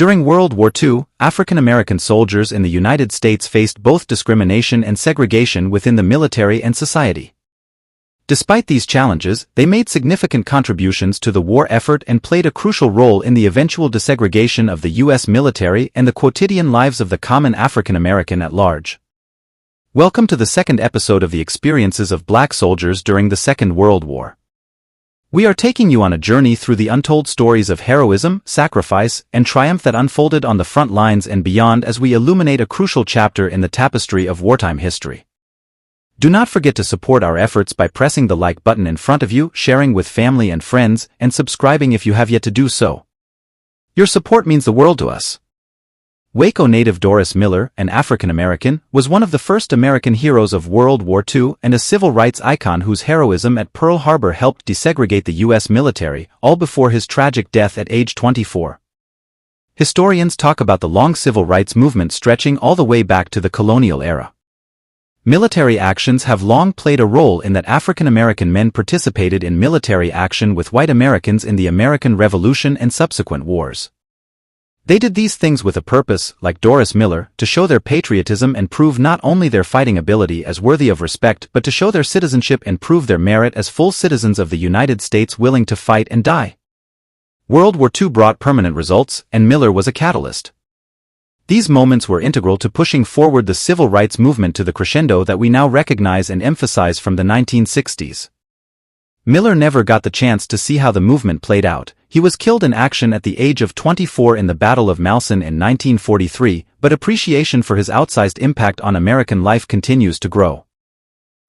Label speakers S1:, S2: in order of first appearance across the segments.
S1: During World War II, African American soldiers in the United States faced both discrimination and segregation within the military and society. Despite these challenges, they made significant contributions to the war effort and played a crucial role in the eventual desegregation of the U.S. military and the quotidian lives of the common African American at large. Welcome to the second episode of the experiences of Black soldiers during the Second World War. We are taking you on a journey through the untold stories of heroism, sacrifice, and triumph that unfolded on the front lines and beyond as we illuminate a crucial chapter in the tapestry of wartime history. Do not forget to support our efforts by pressing the like button in front of you, sharing with family and friends, and subscribing if you have yet to do so. Your support means the world to us. Waco native Doris Miller, an African American, was one of the first American heroes of World War II and a civil rights icon whose heroism at Pearl Harbor helped desegregate the U.S. military, all before his tragic death at age 24. Historians talk about the long civil rights movement stretching all the way back to the colonial era. Military actions have long played a role in that African American men participated in military action with white Americans in the American Revolution and subsequent wars. They did these things with a purpose, like Doris Miller, to show their patriotism and prove not only their fighting ability as worthy of respect but to show their citizenship and prove their merit as full citizens of the United States willing to fight and die. World War II brought permanent results, and Miller was a catalyst. These moments were integral to pushing forward the civil rights movement to the crescendo that we now recognize and emphasize from the 1960s. Miller never got the chance to see how the movement played out. He was killed in action at the age of 24 in the Battle of Malsen in 1943, but appreciation for his outsized impact on American life continues to grow.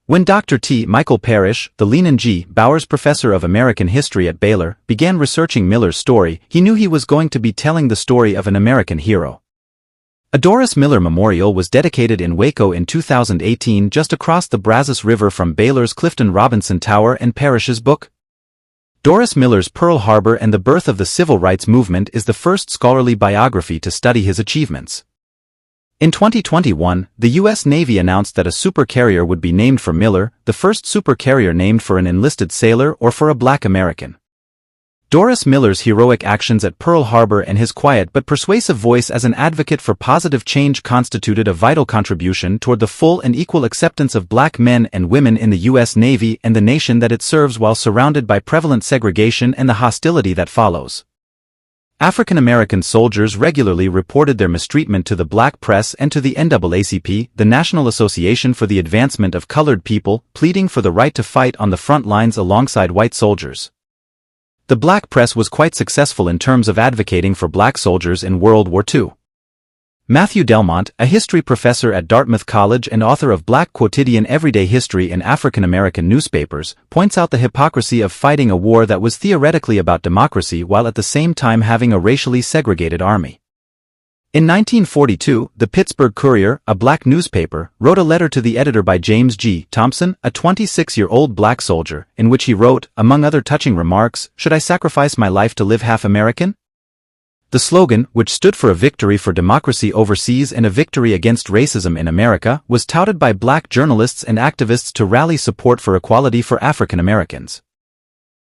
S1: When Dr. T. Michael Parrish, the Lenan G. Bowers Professor of American History at Baylor, began researching Miller's story, he knew he was going to be telling the story of an American hero. A Doris Miller Memorial was dedicated in Waco in 2018 just across the Brazos River from Baylor's Clifton Robinson Tower and Parrish's book. Doris Miller's Pearl Harbor and the Birth of the Civil Rights Movement is the first scholarly biography to study his achievements. In 2021, the U.S. Navy announced that a supercarrier would be named for Miller, the first supercarrier named for an enlisted sailor or for a Black American. Doris Miller's heroic actions at Pearl Harbor and his quiet but persuasive voice as an advocate for positive change constituted a vital contribution toward the full and equal acceptance of Black men and women in the U.S. Navy and the nation that it serves while surrounded by prevalent segregation and the hostility that follows. African American soldiers regularly reported their mistreatment to the Black press and to the NAACP, the National Association for the Advancement of Colored People, pleading for the right to fight on the front lines alongside white soldiers. The Black press was quite successful in terms of advocating for Black soldiers in World War II. Matthew Delmont, a history professor at Dartmouth College and author of Black Quotidian Everyday History in African American Newspapers, points out the hypocrisy of fighting a war that was theoretically about democracy while at the same time having a racially segregated army. In 1942, the Pittsburgh Courier, a Black newspaper, wrote a letter to the editor by James G. Thompson, a 26-year-old Black soldier, in which he wrote, among other touching remarks, "Should I sacrifice my life to live half American?" The slogan, which stood for a victory for democracy overseas and a victory against racism in America, was touted by Black journalists and activists to rally support for equality for African Americans.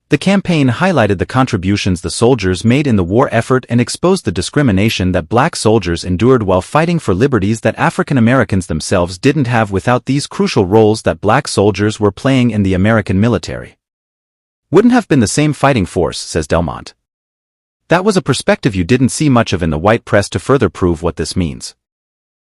S1: The campaign highlighted the contributions the soldiers made in the war effort and exposed the discrimination that Black soldiers endured while fighting for liberties that African Americans themselves didn't have without these crucial roles that Black soldiers were playing in the American military. Wouldn't have been the same fighting force, says Delmont. That was a perspective you didn't see much of in the white press to further prove what this means.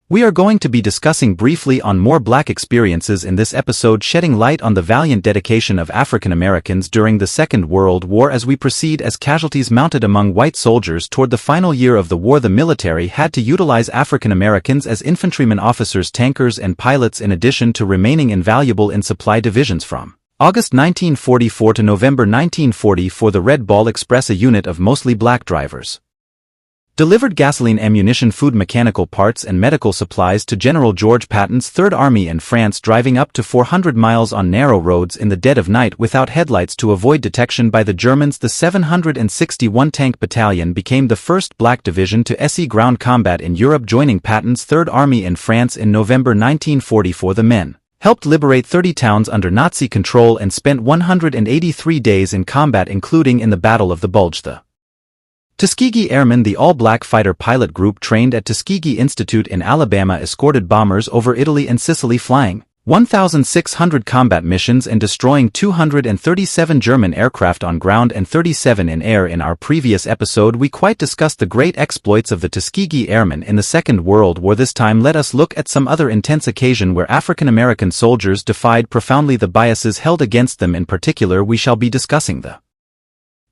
S1: We are going to be discussing briefly on more Black experiences in this episode, shedding light on the valiant dedication of African Americans during the Second World War as we proceed as casualties mounted among white soldiers toward the final year of the war. The military had to utilize African Americans as infantrymen, officers, tankers, and pilots in addition to remaining invaluable in supply divisions from August 1944 to November 1940 for the Red Ball Express, a unit of mostly Black drivers. Delivered gasoline, ammunition, food, mechanical parts, and medical supplies to General George Patton's Third Army in France, driving up to 400 miles on narrow roads in the dead of night without headlights to avoid detection by the Germans. The 761 Tank Battalion became the first Black division to see ground combat in Europe, joining Patton's Third Army in France in November 1944. The men helped liberate 30 towns under Nazi control and spent 183 days in combat, including in the Battle of the Bulge. The Tuskegee Airmen, the all-black fighter pilot group trained at Tuskegee Institute in Alabama, escorted bombers over Italy and Sicily, flying 1,600 combat missions and destroying 237 German aircraft on ground and 37 in air. In our previous episode, we quite discussed the great exploits of the Tuskegee Airmen in the Second World War. This time let us look at some other intense occasion where African American soldiers defied profoundly the biases held against them. In particular, we shall be discussing the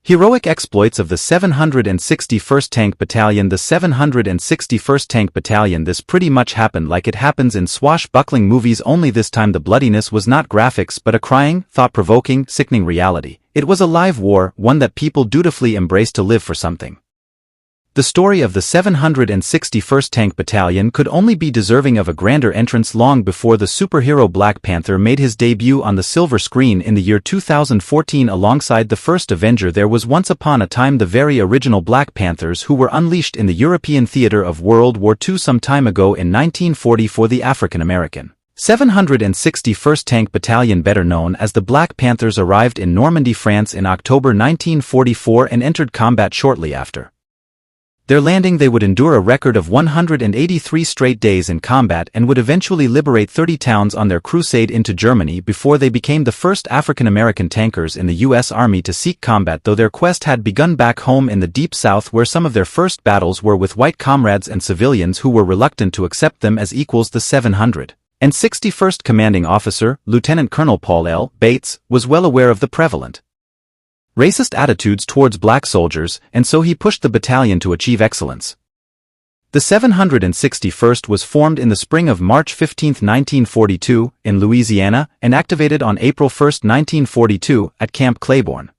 S1: heroic exploits of the 761st Tank Battalion. The 761st Tank Battalion. This pretty much happened like it happens in swashbuckling movies, only this time the bloodiness was not graphics but a crying, thought-provoking, sickening reality. It was a live war, one that people dutifully embraced to live for something. The story of the 761st Tank Battalion could only be deserving of a grander entrance long before the superhero Black Panther made his debut on the silver screen in the year 2014 alongside the first Avenger. There was once upon a time the very original Black Panthers who were unleashed in the European theater of World War II some time ago in 1940 for the African American 761st Tank Battalion, better known as the Black Panthers, arrived in Normandy, France in October 1944 and entered combat shortly after their landing. They would endure a record of 183 straight days in combat and would eventually liberate 30 towns on their crusade into Germany before they became the first African-American tankers in the U.S. Army to seek combat, though their quest had begun back home in the Deep South, where some of their first battles were with white comrades and civilians who were reluctant to accept them as equals. The 761st Commanding Officer, Lieutenant Colonel Paul L. Bates, was well aware of the prevalent racist attitudes towards black soldiers, and so he pushed the battalion to achieve excellence. The 761st was formed in the spring of March 15, 1942, in Louisiana, and activated on April 1, 1942, at Camp Claiborne.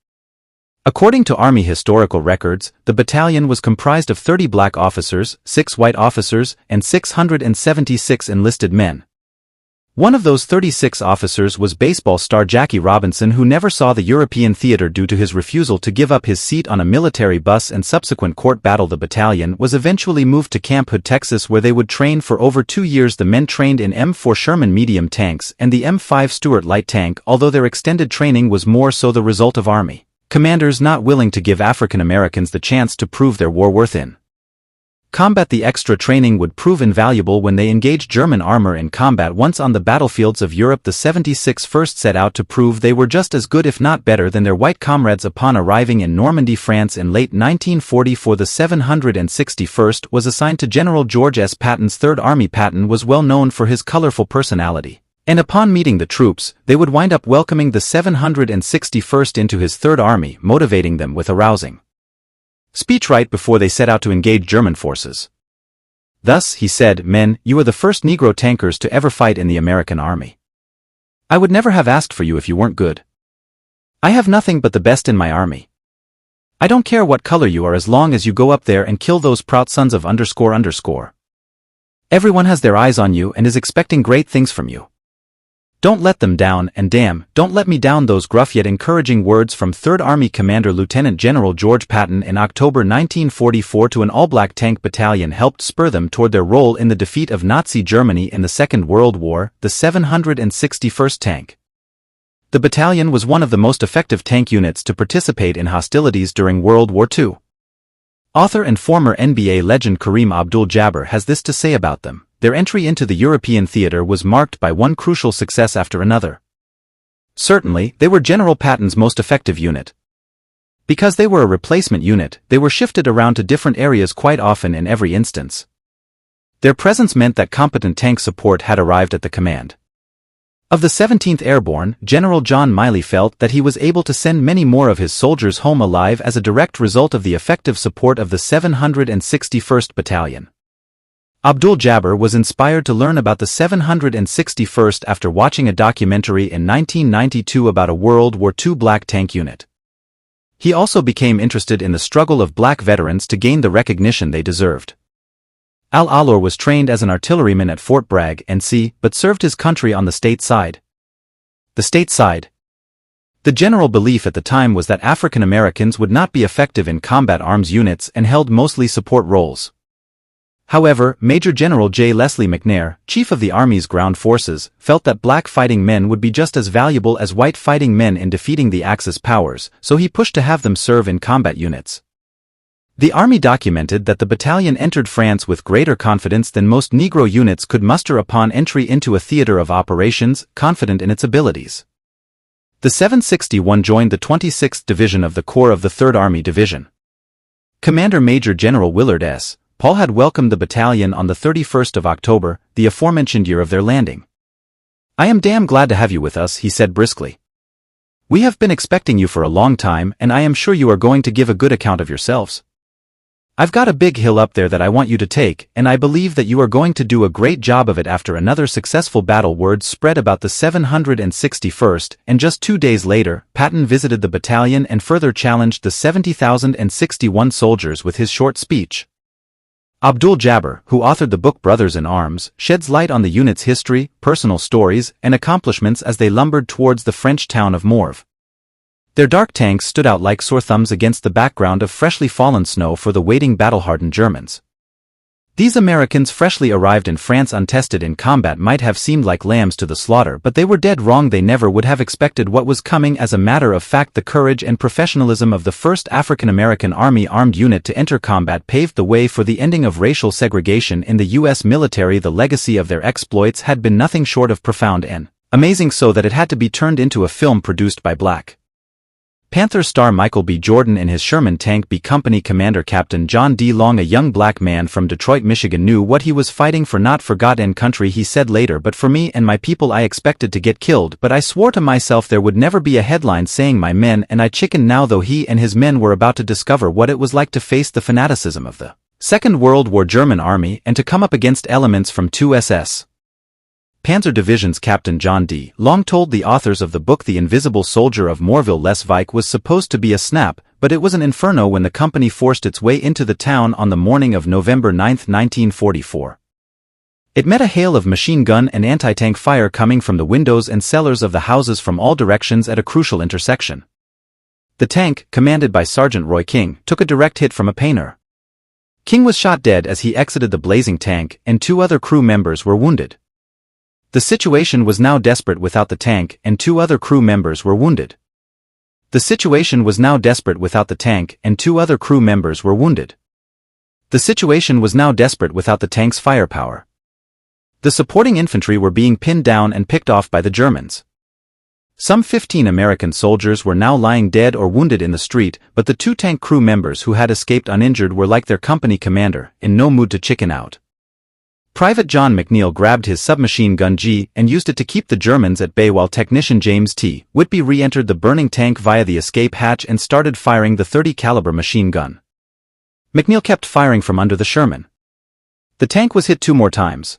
S1: According to Army historical records, the battalion was comprised of 30 black officers, 6 white officers, and 676 enlisted men. One of those 36 officers was baseball star Jackie Robinson, who never saw the European theater due to his refusal to give up his seat on a military bus and subsequent court battle. The battalion was eventually moved to Camp Hood, Texas, where they would train for over 2 years. The men trained in M4 Sherman medium tanks and the M5 Stuart light tank, although their extended training was more so the result of Army commanders not willing to give African Americans the chance to prove their war worth in combat. The extra training would prove invaluable when they engaged German armor in combat. Once on the battlefields of Europe, the 76st set out to prove they were just as good if not better than their white comrades. Upon arriving in Normandy, France in late 1944, the 761st was assigned to General George S. Patton's Third Army. Patton was well known for his colorful personality, and upon meeting the troops, they would wind up welcoming the 761st into his Third Army, motivating them with a rousing speech right before they set out to engage German forces. Thus, he said, "Men, you are the first Negro tankers to ever fight in the American Army. I would never have asked for you if you weren't good. I have nothing but the best in my army. I don't care what color you are as long as you go up there and kill those proud sons of __. Everyone has their eyes on you and is expecting great things from you. Don't let them down, and damn, don't let me down." Those gruff yet encouraging words from 3rd Army Commander Lieutenant General George Patton in October 1944 to an all-black tank battalion helped spur them toward their role in the defeat of Nazi Germany in the Second World War. The 761st Tank. The battalion was one of the most effective tank units to participate in hostilities during World War II. Author and former NBA legend Kareem Abdul-Jabbar has this to say about them: "Their entry into the European theater was marked by one crucial success after another. Certainly, they were General Patton's most effective unit. Because they were a replacement unit, they were shifted around to different areas quite often in every instance. Their presence meant that competent tank support had arrived at the command of the 17th Airborne. General John Miley felt that he was able to send many more of his soldiers home alive as a direct result of the effective support of the 761st Battalion. Abdul-Jabbar was inspired to learn about the 761st after watching a documentary in 1992 about a World War II black tank unit. He also became interested in the struggle of black veterans to gain the recognition they deserved. Al-Alor was trained as an artilleryman at Fort Bragg, NC, but served his country on the state side. The state side. The general belief at the time was that African Americans would not be effective in combat arms units and held mostly support roles. However, Major General J. Leslie McNair, chief of the Army's ground forces, felt that black fighting men would be just as valuable as white fighting men in defeating the Axis powers, so he pushed to have them serve in combat units. The army documented that the battalion entered France with greater confidence than most Negro units could muster upon entry into a theater of operations, confident in its abilities. The 761 joined the 26th Division of the Corps of the 3rd Army Division. Commander Major General Willard S. Paul had welcomed the battalion on the 31st of October, the aforementioned year of their landing. "I am damn glad to have you with us," he said briskly. "We have been expecting you for a long time, and I am sure you are going to give a good account of yourselves. I've got a big hill up there that I want you to take, and I believe that you are going to do a great job of it." After another successful battle, word spread about the 761st, and just 2 days later, Patton visited the battalion and further challenged the 70,061 soldiers with his short speech. Abdul Jabbar, who authored the book Brothers in Arms, sheds light on the unit's history, personal stories, and accomplishments as they lumbered towards the French town of Morve. Their dark tanks stood out like sore thumbs against the background of freshly fallen snow for the waiting battle-hardened Germans. These Americans freshly arrived in France untested in combat might have seemed like lambs to the slaughter, but they were dead wrong. They never would have expected what was coming. As a matter of fact, the courage and professionalism of the 1st African American Army Armed Unit to enter combat paved the way for the ending of racial segregation in the U.S. military. The legacy of their exploits had been nothing short of profound and amazing, so that it had to be turned into a film produced by Black Panther star Michael B. Jordan in his Sherman Tank B Company Commander Captain John D. Long. "A young black man from Detroit, Michigan knew what he was fighting for, not forgotten country," he said later. "But for me and my people, I expected to get killed, but I swore to myself there would never be a headline saying my men and I chickened." Now, though he and his men were about to discover what it was like to face the fanaticism of the Second World War German Army and to come up against elements from 2 SS Panzer Division's Captain John D. Long told the authors of the book The Invisible Soldier of Morville-les-Vicq was supposed to be a snap, but it was an inferno when the company forced its way into the town on the morning of November 9, 1944. It met a hail of machine gun and anti-tank fire coming from the windows and cellars of the houses from all directions at a crucial intersection. The tank, commanded by Sergeant Roy King, took a direct hit from a painter. King was shot dead as he exited the blazing tank, and 2 other crew members were wounded. The situation was now desperate without the tank, and 2 other crew members were wounded. The situation was now desperate without the tank, and 2 other crew members were wounded. The situation was now desperate without the tank's firepower. The supporting infantry were being pinned down and picked off by the Germans. Some 15 American soldiers were now lying dead or wounded in the street, but the 2 tank crew members who had escaped uninjured were like their company commander, in no mood to chicken out. Private John McNeil grabbed his submachine gun G and used it to keep the Germans at bay, while Technician James T. Whitby re-entered the burning tank via the escape hatch and started firing the .30 caliber machine gun. McNeil kept firing from under the Sherman. The tank was hit 2 more times.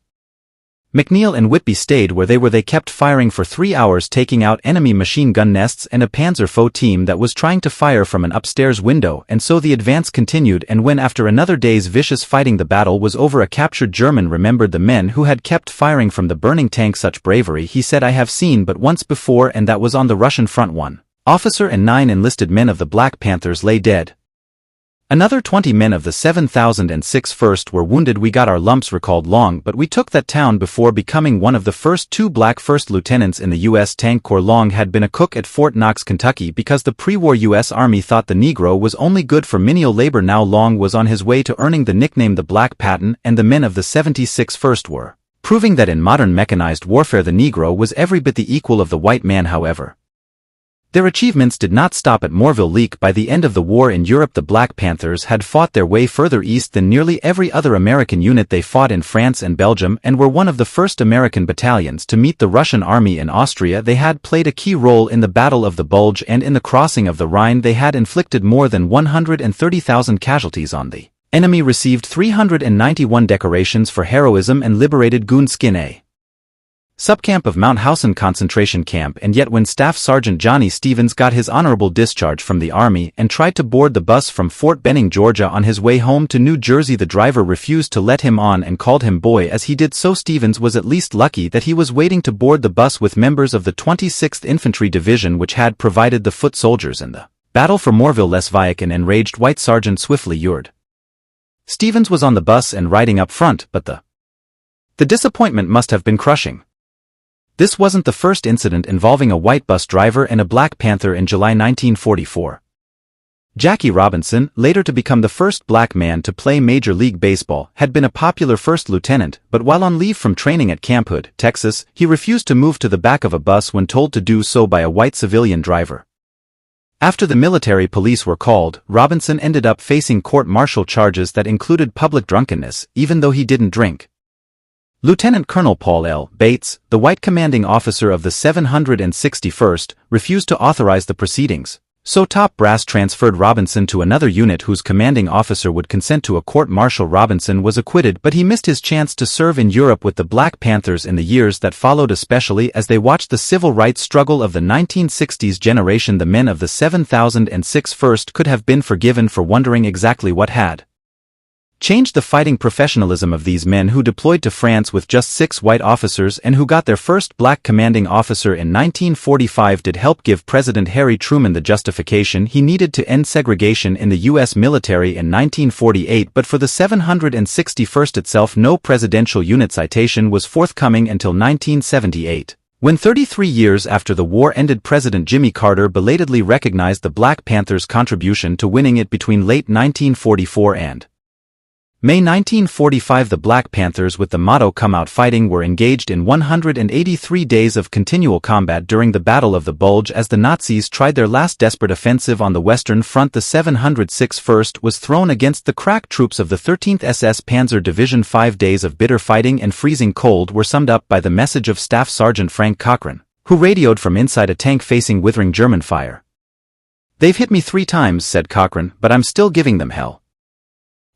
S1: McNeil and Whitby stayed where they were. They kept firing for 3 hours, taking out enemy machine gun nests and a Panzer foe team that was trying to fire from an upstairs window, and so the advance continued. And when after another day's vicious fighting the battle was over, a captured German remembered the men who had kept firing from the burning tank. "Such bravery," he said, "I have seen but once before, and that was on the Russian front." 1 officer and 9 enlisted men of the Black Panthers lay dead. Another 20 men of the 7006 First were wounded. "We got our lumps," recalled Long, "but we took that town before becoming one of the first 2 black first lieutenants in the U.S. Tank Corps." Long had been a cook at Fort Knox, Kentucky, because the pre-war U.S. Army thought the Negro was only good for menial labor. Now Long was on his way to earning the nickname the Black Patton, and the men of the 76 First were proving that in modern mechanized warfare the Negro was every bit the equal of the white man. However, their achievements did not stop at Morville-les-Vicq. By the end of the war in Europe, the Black Panthers had fought their way further east than nearly every other American unit. They fought in France and Belgium and were one of the first American battalions to meet the Russian army in Austria. They had played a key role in the Battle of the Bulge and in the crossing of the Rhine. They had inflicted more than 130,000 casualties on the enemy, received 391 decorations for heroism, and liberated Goonskin, a subcamp of Mount Hausen concentration camp. And yet when Staff Sergeant Johnny Stevens got his honorable discharge from the Army and tried to board the bus from Fort Benning, Georgia on his way home to New Jersey, the driver refused to let him on and called him boy. As he did so, Stevens was at least lucky that he was waiting to board the bus with members of the 26th Infantry Division, which had provided the foot soldiers in the battle for Morville-les-Vicq. An enraged white sergeant swiftly lured Stevens was on the bus and riding up front, but the disappointment must have been crushing. This wasn't the first incident involving a white bus driver and a Black Panther in July 1944. Jackie Robinson, later to become the first black man to play Major League Baseball, had been a popular first lieutenant, but while on leave from training at Camp Hood, Texas, he refused to move to the back of a bus when told to do so by a white civilian driver. After the military police were called, Robinson ended up facing court-martial charges that included public drunkenness, even though he didn't drink. Lieutenant Colonel Paul L. Bates, the white commanding officer of the 761st, refused to authorize the proceedings. So top brass transferred Robinson to another unit whose commanding officer would consent to a court-martial. Robinson was acquitted, but he missed his chance to serve in Europe with the Black Panthers in the years that followed, especially as they watched the civil rights struggle of the 1960s generation. The men of the 7061st could have been forgiven for wondering exactly what had changed the fighting professionalism of these men, who deployed to France with just 6 white officers and who got their first black commanding officer in 1945, did help give President Harry Truman the justification he needed to end segregation in the U.S. military in 1948. But for the 761st itself, no presidential unit citation was forthcoming until 1978. When 33 years after the war ended, President Jimmy Carter belatedly recognized the Black Panthers' contribution to winning it. Between late 1944 and May 1945, the Black Panthers, with the motto "Come Out Fighting," were engaged in 183 days of continual combat during the Battle of the Bulge as the Nazis tried their last desperate offensive on the Western Front. The 761st was thrown against the crack troops of the 13th SS Panzer Division. 5 days of bitter fighting and freezing cold were summed up by the message of Staff Sergeant Frank Cochran, who radioed from inside a tank facing withering German fire. "They've hit me 3 times, said Cochran, but I'm still giving them hell."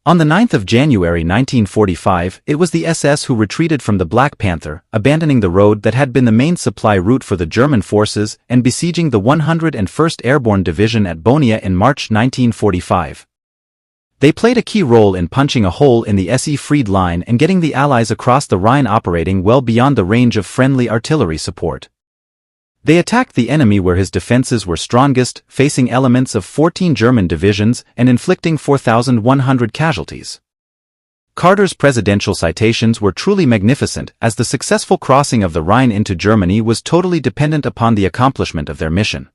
S1: On the 9th of January 1945, it was the SS who retreated from the Black Panther, abandoning the road that had been the main supply route for the German forces and besieging the 101st Airborne Division at Bonia in March 1945. They played a key role in punching a hole in the SE Fried Line and getting the Allies across the Rhine, operating well beyond the range of friendly artillery support. They attacked the enemy where his defenses were strongest, facing elements of 14 German divisions and inflicting 4,100 casualties. Carter's presidential citations were truly magnificent, as the successful crossing of the Rhine into Germany was totally dependent upon the accomplishment of their mission.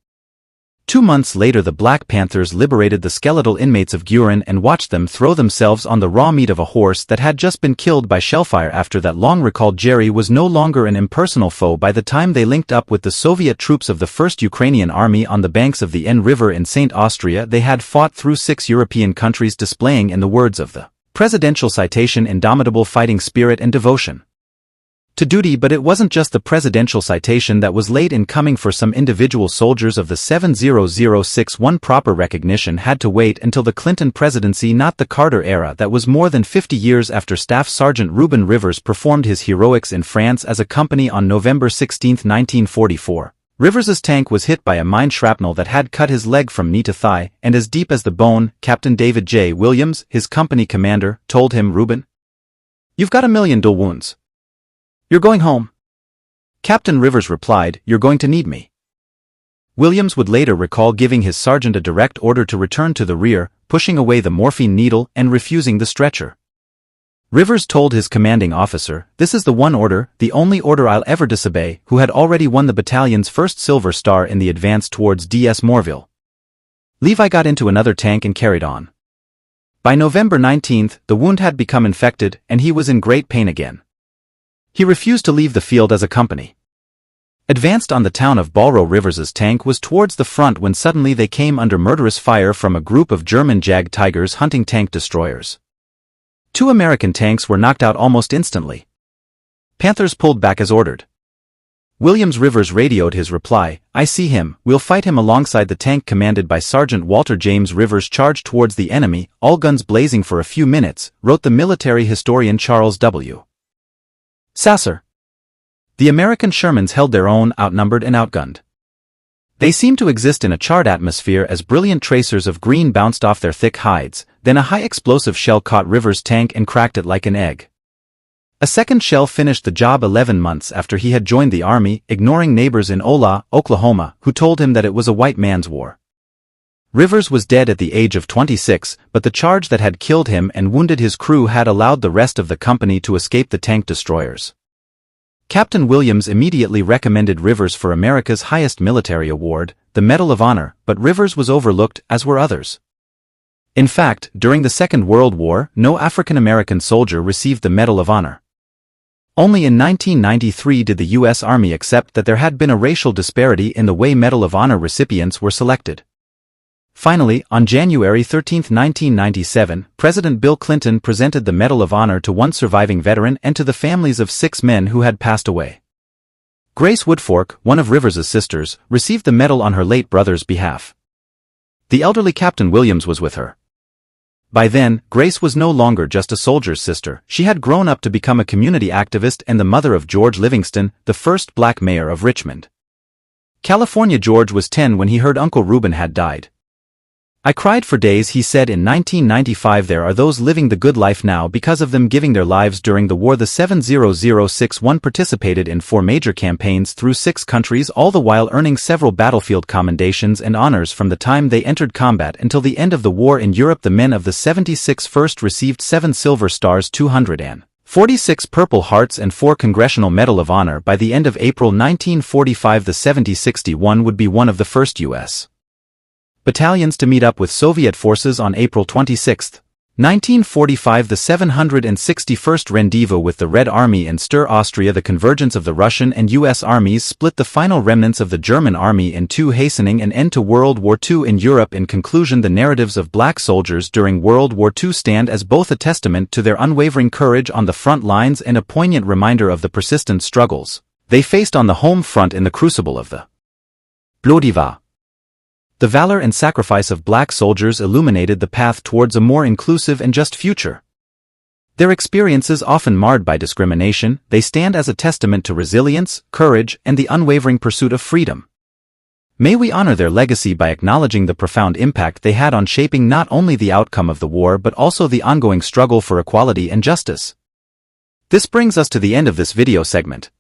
S1: 2 months later, the Black Panthers liberated the skeletal inmates of Guerin and watched them throw themselves on the raw meat of a horse that had just been killed by shellfire. After that long-recalled Jerry was no longer an impersonal foe by the time they linked up with the Soviet troops of the 1st Ukrainian Army on the banks of the N River in St. Austria. They had fought through 6 European countries, displaying, in the words of the presidential citation, indomitable fighting spirit and devotion to duty. But it wasn't just the presidential citation that was late in coming for some individual soldiers of the 70061. Proper recognition had to wait until the Clinton presidency, not the Carter era. That was more than 50 years after Staff Sergeant Reuben Rivers performed his heroics in France as a company. On November 16, 1944, Rivers's tank was hit by a mine shrapnel that had cut his leg from knee to thigh, and as deep as the bone. Captain David J. Williams, his company commander, told him, "Reuben, you've got 1,000,000 dull wounds. You're going home." Captain Rivers replied, "You're going to need me." Williams would later recall giving his sergeant a direct order to return to the rear, pushing away the morphine needle and refusing the stretcher. Rivers told his commanding officer, "This is the one order, the only order I'll ever disobey," who had already won the battalion's first Silver Star in the advance towards DS Morville. Levi got into another tank and carried on. By November 19, the wound had become infected, and he was in great pain again. He refused to leave the field as a company advanced on the town of Balro. Rivers's tank was towards the front when suddenly they came under murderous fire from a group of German Jag Tigers hunting tank destroyers. 2 American tanks were knocked out almost instantly. Panthers pulled back as ordered. Williams Rivers radioed his reply, "I see him, we'll fight him." Alongside the tank commanded by Sergeant Walter James Rivers charged towards the enemy, all guns blazing for a few minutes, wrote the military historian Charles W. Sasser. The American Shermans held their own, outnumbered and outgunned. They seemed to exist in a charred atmosphere as brilliant tracers of green bounced off their thick hides. Then a high-explosive shell caught Rivers' tank and cracked it like an egg. A second shell finished the job 11 months after he had joined the Army, ignoring neighbors in Ola, Oklahoma, who told him that it was a white man's war. Rivers was dead at the age of 26, but the charge that had killed him and wounded his crew had allowed the rest of the company to escape the tank destroyers. Captain Williams immediately recommended Rivers for America's highest military award, the Medal of Honor, but Rivers was overlooked, as were others. In fact, during the Second World War, no African-American soldier received the Medal of Honor. Only in 1993 did the U.S. Army accept that there had been a racial disparity in the way Medal of Honor recipients were selected. Finally, on January 13, 1997, President Bill Clinton presented the Medal of Honor to one surviving veteran and to the families of 6 men who had passed away. Grace Woodfork, one of Rivers's sisters, received the medal on her late brother's behalf. The elderly Captain Williams was with her. By then, Grace was no longer just a soldier's sister. She had grown up to become a community activist and the mother of George Livingston, the first black mayor of Richmond, California. George was 10 when he heard Uncle Reuben had died. "I cried for days," he said in 1995. There are those living the good life now because of them giving their lives during the war. The 70061 participated in 4 major campaigns through 6 countries, all the while earning several battlefield commendations and honors from the time they entered combat until the end of the war in Europe. The men of the 76 first received 7 Silver Stars, 246 Purple Hearts and 4 Congressional Medal of Honor. By the end of April 1945, the 7061 would be one of the first U.S. battalions to meet up with Soviet forces on April 26, 1945. The 761st Rendezvous with the Red Army in Stur, Austria. The convergence of the Russian and U.S. armies split the final remnants of the German army in two, hastening an end to World War II in Europe. In conclusion, the narratives of black soldiers during World War II stand as both a testament to their unwavering courage on the front lines and a poignant reminder of the persistent struggles they faced on the home front in the crucible of the WWII. The valor and sacrifice of black soldiers illuminated the path towards a more inclusive and just future. Their experiences, often marred by discrimination, they stand as a testament to resilience, courage, and the unwavering pursuit of freedom. May we honor their legacy by acknowledging the profound impact they had on shaping not only the outcome of the war but also the ongoing struggle for equality and justice. This brings us to the end of this video segment.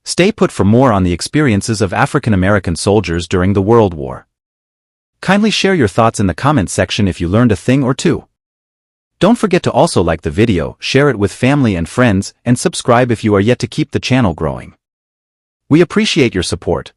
S1: Stay put for more on the experiences of African American soldiers during the World War. Kindly share your thoughts in the comments section if you learned a thing or two. Don't forget to also like the video, share it with family and friends, and subscribe if you are yet to keep the channel growing. We appreciate your support.